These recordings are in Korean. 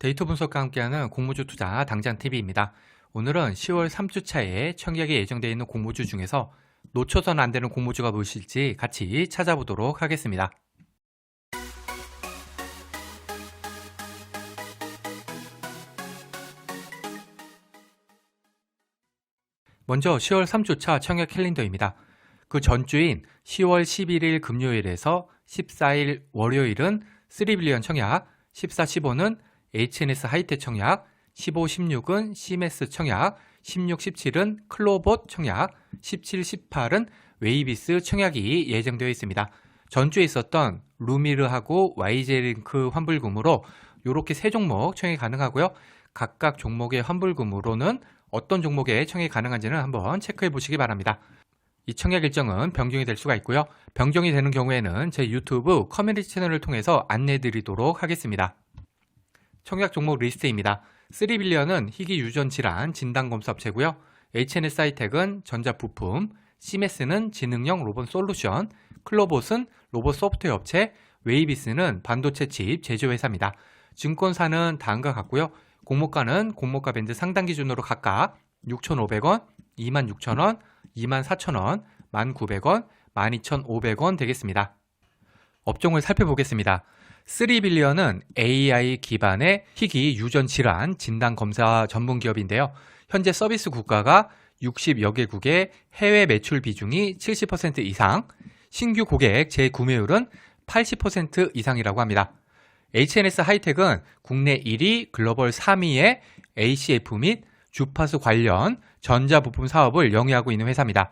데이터 분석과 함께하는 공모주 투자 당장TV입니다. 오늘은 10월 3주차에 청약이 예정되어 있는 공모주 중에서 놓쳐서는 안 되는 공모주가 무엇일지 같이 찾아보도록 하겠습니다. 먼저 10월 3주차 청약 캘린더입니다. 그 전주인 10월 11일 금요일에서 14일 월요일은 3빌리언 청약, 14, 15는 HNS 하이텍 청약, 15, 16은 CMS 청약, 16, 17은 클로봇 청약, 17, 18은 웨이비스 청약이 예정되어 있습니다. 전주에 있었던 루미르하고 YJ링크 환불금으로 이렇게 세 종목 청약이 가능하고요. 각각 종목의 환불금으로는 어떤 종목에 청약이 가능한지는 한번 체크해 보시기 바랍니다. 이 청약 일정은 변경이 될 수가 있고요. 변경이 되는 경우에는 제 유튜브 커뮤니티 채널을 통해서 안내해 드리도록 하겠습니다. 청약 종목 리스트입니다. 3빌리언은 희귀 유전 질환 진단검사 업체고요. HNS 하이텍은 전자부품, CMS는 지능형 로봇 솔루션, 클로봇은 로봇 소프트웨어 업체, 웨이비스는 반도체 칩 제조회사입니다. 증권사는 다음과 같고요. 공모가는 공모가 밴드 상단 기준으로 각각 6,500원, 26,000원, 24,000원, 1,900원, 12,500원 되겠습니다. 업종을 살펴보겠습니다. 3빌리언은 AI 기반의 희귀 유전 질환 진단 검사 전문 기업인데요. 현재 서비스 국가가 60여 개국의 해외 매출 비중이 70% 이상, 신규 고객 재구매율은 80% 이상이라고 합니다. HNS 하이텍은 국내 1위, 글로벌 3위의 ACF 및 주파수 관련 전자부품 사업을 영위하고 있는 회사입니다.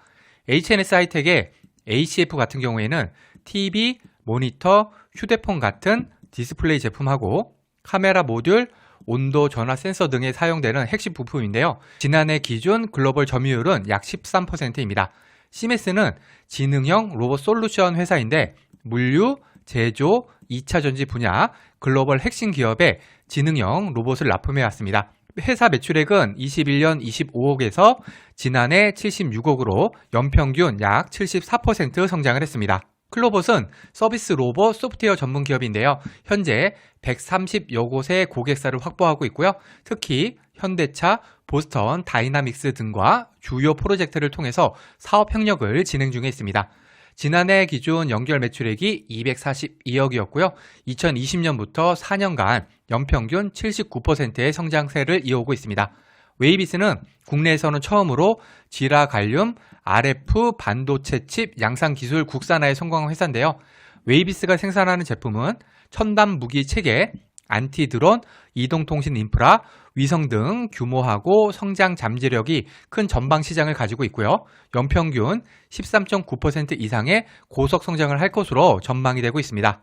HNS 하이텍의 ACF 같은 경우에는 TV, 모니터, 휴대폰 같은 디스플레이 제품하고 카메라 모듈, 온도 전화 센서 등에 사용되는 핵심 부품인데요. 지난해 기준 글로벌 점유율은 약 13%입니다. CMS는 지능형 로봇 솔루션 회사인데 물류, 제조, 2차 전지 분야 글로벌 핵심 기업의 지능형 로봇을 납품해 왔습니다. 회사 매출액은 21년 25억에서 지난해 76억으로 연평균 약 74% 성장을 했습니다. 클로봇은 서비스 로봇 소프트웨어 전문 기업인데요. 현재 130여 곳의 고객사를 확보하고 있고요. 특히 현대차, 보스턴, 다이나믹스 등과 주요 프로젝트를 통해서 사업 협력을 진행 중에 있습니다. 지난해 기준 연결 매출액이 242억이었고요. 2020년부터 4년간 연평균 79%의 성장세를 이어오고 있습니다. 웨이비스는 국내에서는 처음으로 지라 갈륨, RF 반도체 칩 양산 기술 국산화에 성공한 회사인데요. 웨이비스가 생산하는 제품은 첨단 무기 체계, 안티 드론, 이동통신 인프라, 위성 등 규모하고 성장 잠재력이 큰 전방 시장을 가지고 있고요. 연평균 13.9% 이상의 고속 성장을 할 것으로 전망이 되고 있습니다.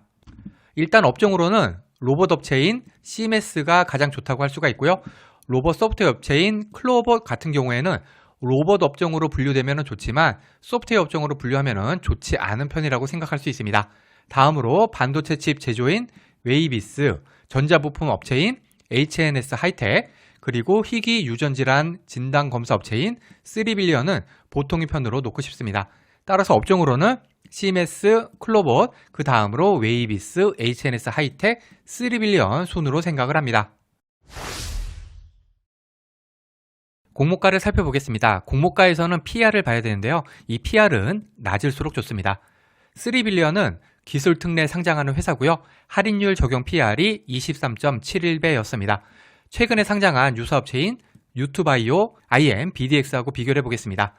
일단 업종으로는 로봇 업체인 CMS가 가장 좋다고 할 수가 있고요. 로봇 소프트웨어 업체인 클로봇 같은 경우에는 로봇 업종으로 분류되면 좋지만 소프트웨어 업종으로 분류하면 좋지 않은 편이라고 생각할 수 있습니다. 다음으로 반도체 칩 제조인 웨이비스, 전자부품 업체인 HNS 하이텍, 그리고 희귀 유전질환 진단검사 업체인 3빌리언은 보통의 편으로 놓고 싶습니다. 따라서 업종으로는 CMS, 클로봇, 그 다음으로 웨이비스, HNS 하이텍, 3빌리언 순으로 생각을 합니다. 공모가를 살펴보겠습니다. 공모가에서는 PR을 봐야 되는데요. 이 PR은 낮을수록 좋습니다. 3빌리언은 기술 특례 상장하는 회사고요. 할인율 적용 PR이 23.71배였습니다. 최근에 상장한 유사업체인 유투바이오, IM, BDX하고 비교를 해보겠습니다.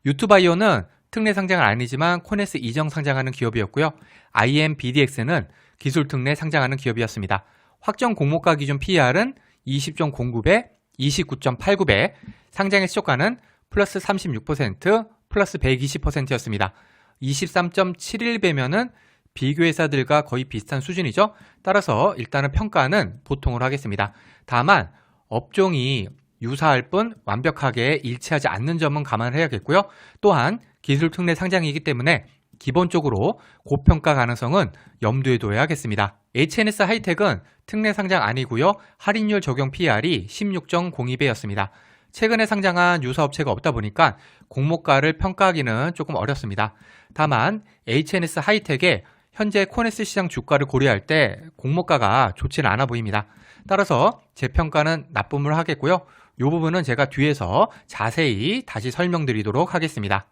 유투바이오는 특례 상장은 아니지만 코네스 이정 상장하는 기업이었고요. IM, BDX는 기술 특례 상장하는 기업이었습니다. 확정 공모가 기준 PR은 20.09배, 29.89배, 상장의 시초가는 플러스 36%, 플러스 120%였습니다. 23.71배면은 비교 회사들과 거의 비슷한 수준이죠. 따라서 일단은 평가는 보통으로 하겠습니다. 다만 업종이 유사할 뿐 완벽하게 일치하지 않는 점은 감안해야겠고요. 또한 기술 특례 상장이기 때문에 기본적으로 고평가 가능성은 염두에 둬야겠습니다. HNS 하이텍은 특례 상장 아니고요. 할인율 적용 PR이 16.02배였습니다. 최근에 상장한 유사업체가 없다 보니까 공모가를 평가하기는 조금 어렵습니다. 다만 HNS 하이텍의 현재 코네스 시장 주가를 고려할 때 공모가가 좋지는 않아 보입니다. 따라서 제 평가는 나쁨을 하겠고요. 이 부분은 제가 뒤에서 자세히 다시 설명드리도록 하겠습니다.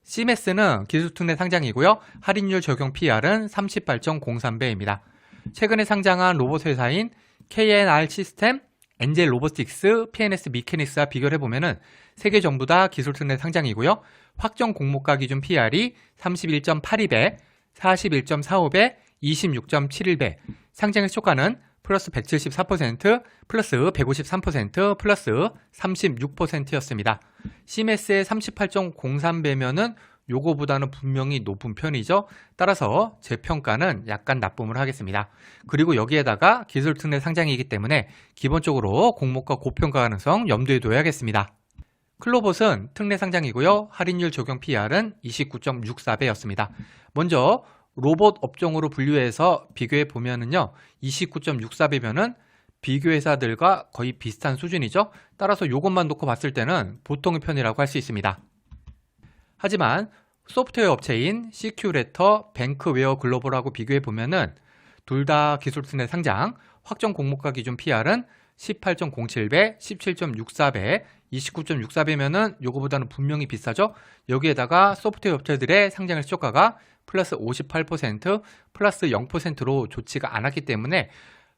CMS는 기술특례 상장이고요. 할인율 적용 PR은 38.03배입니다. 최근에 상장한 로봇 회사인 KNR 시스템, 엔젤 로보틱스, PNS 미케닉스와 비교를 해보면 세 개 전부 다 기술특례 상장이고요. 확정 공모가 기준 PR이 31.82배, 41.45배, 26.71배, 상장의 시초가는 플러스 174%, 플러스 153%, 플러스 36%였습니다. CMS의 38.03배면은 요거보다는 분명히 높은 편이죠. 따라서 제 평가는 약간 나쁨을 하겠습니다. 그리고 여기에다가 기술특례 상장이기 때문에 기본적으로 공모가 고평가 가능성 염두에 둬야겠습니다. 클로봇은 특례 상장이고요. 할인율 적용 PR은 29.64배였습니다. 먼저 로봇 업종으로 분류해서 비교해 보면은요, 29.64배면은 비교 회사들과 거의 비슷한 수준이죠. 따라서 이것만 놓고 봤을 때는 보통의 편이라고 할 수 있습니다. 하지만 소프트웨어 업체인 시큐레터, 뱅크웨어 글로벌하고 비교해 보면은 둘 다 기술특례 상장, 확정 공모가 기준 PR은 18.07배, 17.64배, 29.64배면은 요거보다는 분명히 비싸죠. 여기에다가 소프트웨어 업체들의 상장의 시초가가 플러스 58%, 플러스 0%로 좋지가 않았기 때문에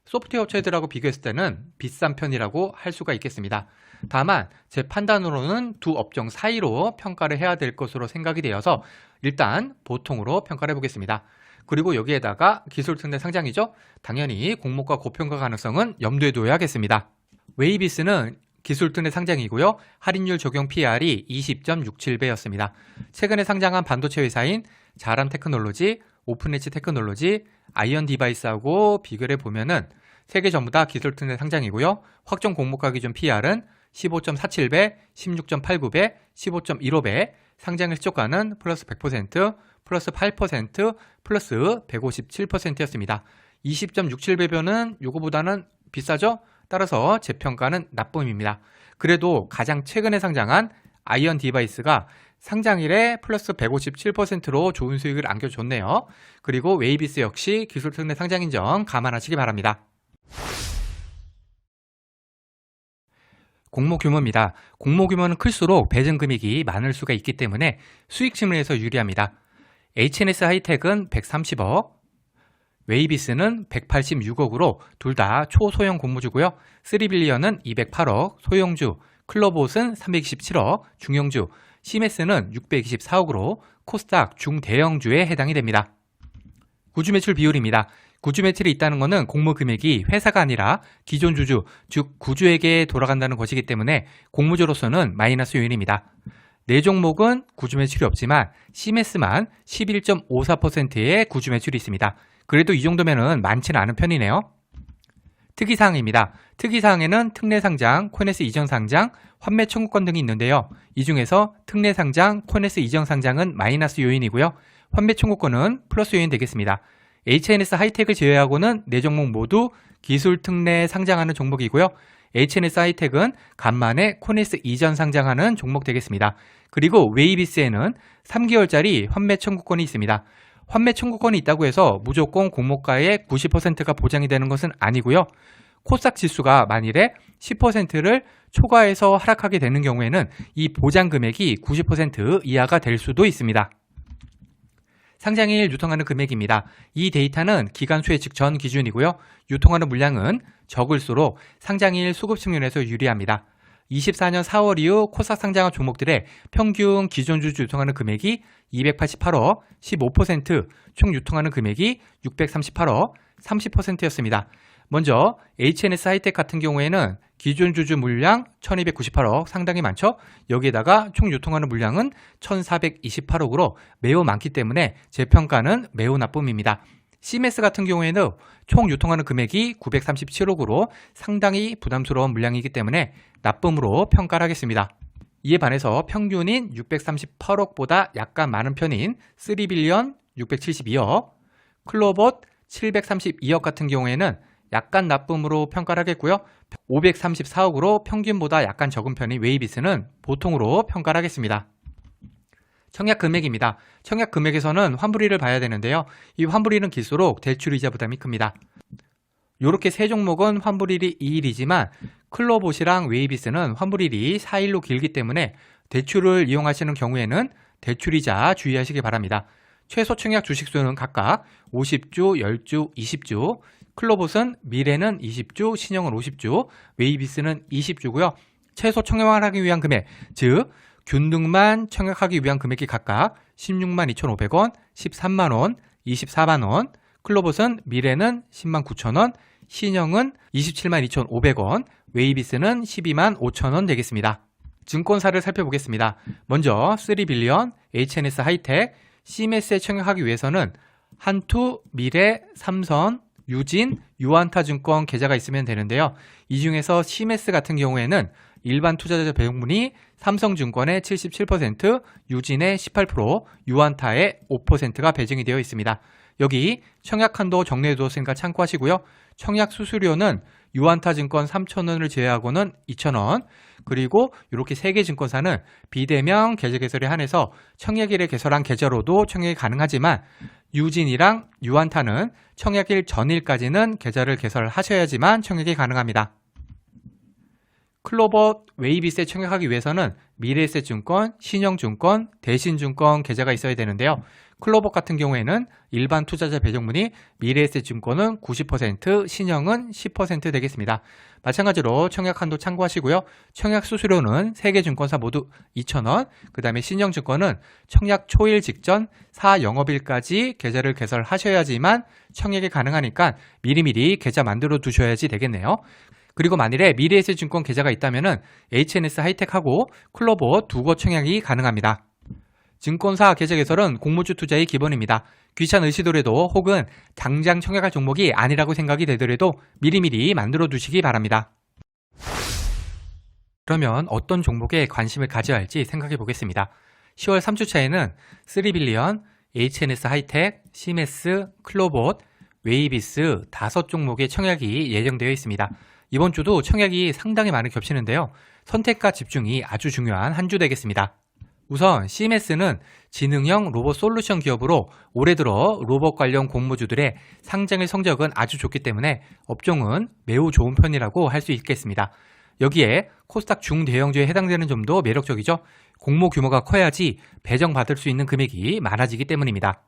소프트웨어 업체들하고 비교했을 때는 비싼 편이라고 할 수가 있겠습니다. 다만 제 판단으로는 두 업종 사이로 평가를 해야 될 것으로 생각이 되어서 일단 보통으로 평가를 해보겠습니다. 그리고 여기에다가 기술특례 상장이죠. 당연히 공모가 고평가 가능성은 염두에 둬야겠습니다. 웨이비스는 기술특례 상장이고요. 할인율 적용 PR이 20.67배였습니다. 최근에 상장한 반도체 회사인 자람 테크놀로지, 오픈엣지 테크놀로지, 아이언 디바이스하고 비교를 해보면은 세 개 전부 다 기술특례 상장이고요. 확정 공모가 기준 PR은 15.47배, 16.89배, 15.15배, 상장의 시초가는 플러스 100%, 플러스 8%, 플러스 157%였습니다. 20.67배면은 요거보다는 비싸죠? 따라서 제 평가는 나쁨입니다. 그래도 가장 최근에 상장한 아이언 디바이스가 상장일에 플러스 157%로 좋은 수익을 안겨줬네요. 그리고 웨이비스 역시 기술특례 상장인 점 감안하시기 바랍니다. 공모 규모입니다. 공모 규모는 클수록 배정 금액이 많을 수가 있기 때문에 수익 측면에서 유리합니다. HNS 하이텍은 130억, 웨이비스는 186억으로 둘 다 초소형 공모주고요. 3빌리언은 208억, 소형주, 클로봇은 327억, 중형주, CMS는 624억으로 코스닥 중대형주에 해당이 됩니다. 구주 매출 비율입니다. 구주 매출이 있다는 것은 공모 금액이 회사가 아니라 기존 주주, 즉 구주에게 돌아간다는 것이기 때문에 공모주로서는 마이너스 요인입니다. 네 종목은 구주 매출이 없지만 CMS만 11.54%의 구주 매출이 있습니다. 그래도 이 정도면은 많지는 않은 편이네요. 특이사항입니다. 특이사항에는 특례상장, 코네스 이전상장, 환매 청구권 등이 있는데요. 이 중에서 특례상장, 코네스 이전상장은 마이너스 요인이고요. 환매 청구권은 플러스 요인 되겠습니다. HNS 하이텍을 제외하고는 4종목 모두 기술 특례 상장하는 종목이고요. HNS 하이텍은 간만에 코네스 이전 상장하는 종목 되겠습니다. 그리고 웨이비스에는 3개월짜리 환매 청구권이 있습니다. 환매 청구권이 있다고 해서 무조건 공모가의 90%가 보장이 되는 것은 아니고요. 코스닥 지수가 만일에 10%를 초과해서 하락하게 되는 경우에는 이 보장 금액이 90% 이하가 될 수도 있습니다. 상장일 유통하는 금액입니다. 이 데이터는 기간 수혜 직전 기준이고요. 유통하는 물량은 적을수록 상장일 수급 측면에서 유리합니다. 24년 4월 이후 코스닥 상장한 종목들의 평균 기존 주주 유통하는 금액이 288억, 15%, 총 유통하는 금액이 638억, 30%였습니다. 먼저 HNS 하이텍 같은 경우에는 기존 주주 물량 1298억 상당히 많죠. 여기에다가 총 유통하는 물량은 1428억으로 매우 많기 때문에 제 평가는 매우 나쁨입니다. CMS 같은 경우에는 총 유통하는 금액이 937억으로 상당히 부담스러운 물량이기 때문에 나쁨으로 평가를 하겠습니다. 이에 반해서 평균인 638억보다 약간 많은 편인 3빌리언 672억, 클로봇 732억 같은 경우에는 약간 나쁨으로 평가를 하겠고요. 534억으로 평균보다 약간 적은 편인 웨이비스는 보통으로 평가를 하겠습니다. 청약 금액입니다. 청약 금액에서는 환불일을 봐야 되는데요. 이 환불일은 길수록 대출이자 부담이 큽니다. 이렇게 세 종목은 환불일이 2일이지만 클로봇이랑 웨이비스는 환불일이 4일로 길기 때문에 대출을 이용하시는 경우에는 대출이자 주의하시기 바랍니다. 최소 청약 주식수는 각각 50주, 10주, 20주, 클로봇은 미래는 20주, 신영은 50주, 웨이비스는 20주고요. 최소 청약을 하기 위한 금액, 즉 균등만 청약하기 위한 금액이 각각 16만 2,500원, 13만 원, 24만 원, 클로봇은 미래는 10만 9천원, 신영은 27만 2,500원, 웨이비스는 12만 5천원 되겠습니다. 증권사를 살펴보겠습니다. 먼저 3빌리언, HNS 하이텍, CMS에 청약하기 위해서는 한투, 미래, 삼선, 유진, 유안타증권 계좌가 있으면 되는데요. 이 중에서 CMS 같은 경우에는 일반 투자자 배용문이 삼성증권의 77%, 유진의 18%, 유안타의 5%가 배정이 되어 있습니다. 여기 청약한도 정리해두었으니까 참고하시고요. 청약 수수료는 유안타증권 3,000원을 제외하고는 2,000원, 그리고 이렇게 3개 증권사는 비대면 계좌 개설에 한해서 청약일에 개설한 계좌로도 청약이 가능하지만 유진이랑 유안타는 청약일 전일까지는 계좌를 개설하셔야지만 청약이 가능합니다. 클로봇, 웨이비스에 청약하기 위해서는 미래에셋증권, 신영증권, 대신증권 계좌가 있어야 되는데요. 클로봇 같은 경우에는 일반 투자자 배정문이 미래에셋증권은 90%, 신영은 10% 되겠습니다. 마찬가지로 청약 한도 참고하시고요. 청약 수수료는 3개 증권사 모두 2,000원, 그 다음에 신영증권은 청약 초일 직전 4영업일까지 계좌를 개설하셔야지만 청약이 가능하니까 미리미리 계좌 만들어 두셔야지 되겠네요. 그리고 만일에 미래에셋증권 계좌가 있다면 HNS 하이텍하고 클로봇 두 곳 청약이 가능합니다. 증권사 계좌 개설은 공모주 투자의 기본입니다. 귀찮으시더라도 혹은 당장 청약할 종목이 아니라고 생각이 되더라도 미리미리 만들어 두시기 바랍니다. 그러면 어떤 종목에 관심을 가져야 할지 생각해 보겠습니다. 10월 3주차에는 3빌리언, HNS 하이텍, CMS, 클로봇, 웨이비스 5종목의 청약이 예정되어 있습니다. 이번 주도 청약이 상당히 많이 겹치는데요. 선택과 집중이 아주 중요한 한 주 되겠습니다. 우선 CMS는 지능형 로봇 솔루션 기업으로 올해 들어 로봇 관련 공모주들의 상장일 성적은 아주 좋기 때문에 업종은 매우 좋은 편이라고 할 수 있겠습니다. 여기에 코스닥 중대형주에 해당되는 점도 매력적이죠. 공모 규모가 커야지 배정받을 수 있는 금액이 많아지기 때문입니다.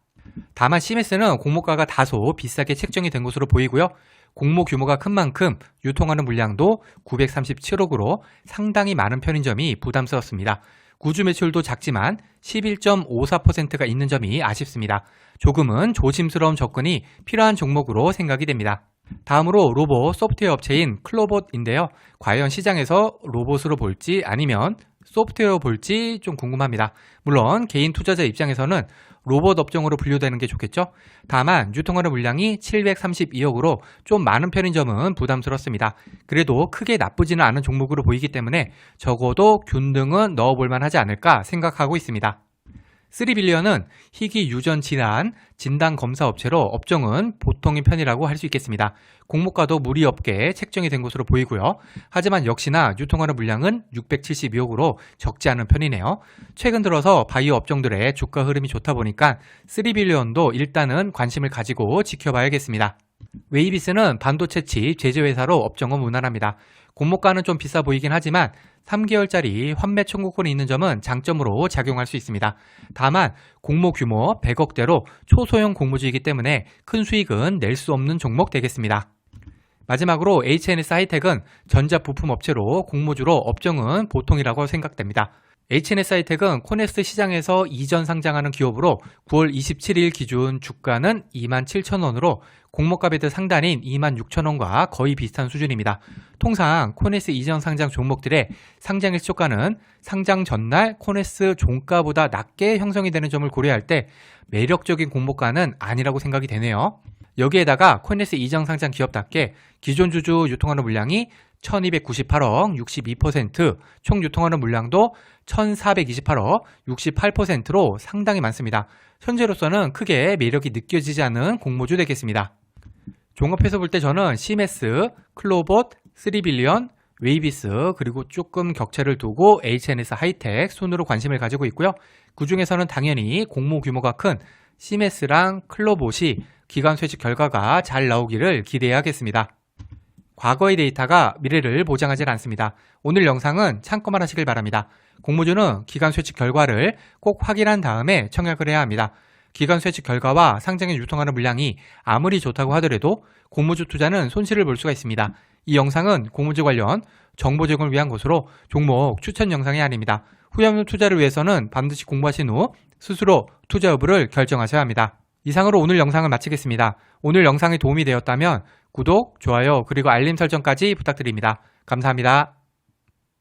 다만 CMS는 공모가가 다소 비싸게 책정이 된 것으로 보이고요. 공모 규모가 큰 만큼 유통하는 물량도 937억으로 상당히 많은 편인 점이 부담스럽습니다. 구주 매출도 작지만 11.54%가 있는 점이 아쉽습니다. 조금은 조심스러운 접근이 필요한 종목으로 생각이 됩니다. 다음으로 로봇 소프트웨어 업체인 클로봇인데요. 과연 시장에서 로봇으로 볼지 아니면 소프트웨어 볼지 좀 궁금합니다. 물론 개인 투자자 입장에서는 로봇 업종으로 분류되는 게 좋겠죠. 다만 유통하는 물량이 732억으로 좀 많은 편인 점은 부담스럽습니다. 그래도 크게 나쁘지는 않은 종목으로 보이기 때문에 적어도 균등은 넣어볼 만하지 않을까 생각하고 있습니다. 3빌리언은 희귀 유전 질환 진단 검사 업체로 업종은 보통인 편이라고 할 수 있겠습니다. 공모가도 무리 없게 책정이 된 것으로 보이고요. 하지만 역시나 유통하는 물량은 672억으로 적지 않은 편이네요. 최근 들어서 바이오 업종들의 주가 흐름이 좋다 보니까 3빌리언도 일단은 관심을 가지고 지켜봐야겠습니다. 웨이비스는 반도체 칩 제조회사로 업종은 무난합니다. 공모가는 좀 비싸 보이긴 하지만 3개월짜리 환매 청구권이 있는 점은 장점으로 작용할 수 있습니다. 다만 공모 규모 100억대로 초소형 공모주이기 때문에 큰 수익은 낼 수 없는 종목 되겠습니다. 마지막으로 HNS 하이텍은 전자부품 업체로 공모주로 업종은 보통이라고 생각됩니다. HNS 하이텍은 코넥스 시장에서 이전 상장하는 기업으로 9월 27일 기준 주가는 27,000원으로 공모가배들 상단인 26,000원과 거의 비슷한 수준입니다. 통상 코넥스 이전 상장 종목들의 상장일 시초가는 상장 전날 코넥스 종가보다 낮게 형성이 되는 점을 고려할 때 매력적인 공모가는 아니라고 생각이 되네요. 여기에다가 코넥스 이전 상장 기업답게 기존 주주 유통하는 물량이 1298억 62%, 총 유통하는 물량도 1428억 68%로 상당히 많습니다. 현재로서는 크게 매력이 느껴지지 않는 공모주 되겠습니다. 종합해서 볼 때 저는 CMS, 클로봇, 3빌리언, 웨이비스 그리고 조금 격차를 두고 HNS 하이텍 순으로 관심을 가지고 있고요. 그 중에서는 당연히 공모 규모가 큰 CMS랑 클로봇이 기관 switch 결과가 잘 나오기를 기대해야겠습니다. 과거의 데이터가 미래를 보장하지 않습니다. 오늘 영상은 참고만 하시길 바랍니다. 공모주는 기관 switch 결과를 꼭 확인한 다음에 청약을 해야 합니다. 기관 switch 결과와 상장에 유통하는 물량이 아무리 좋다고 하더라도 공모주 투자는 손실을 볼 수가 있습니다. 이 영상은 공모주 관련 정보 제공을 위한 것으로 종목 추천 영상이 아닙니다. 후회없는 투자를 위해서는 반드시 공부하신 후 스스로 투자 여부를 결정하셔야 합니다. 이상으로 오늘 영상을 마치겠습니다. 오늘 영상이 도움이 되었다면 구독, 좋아요, 그리고 알림 설정까지 부탁드립니다. 감사합니다.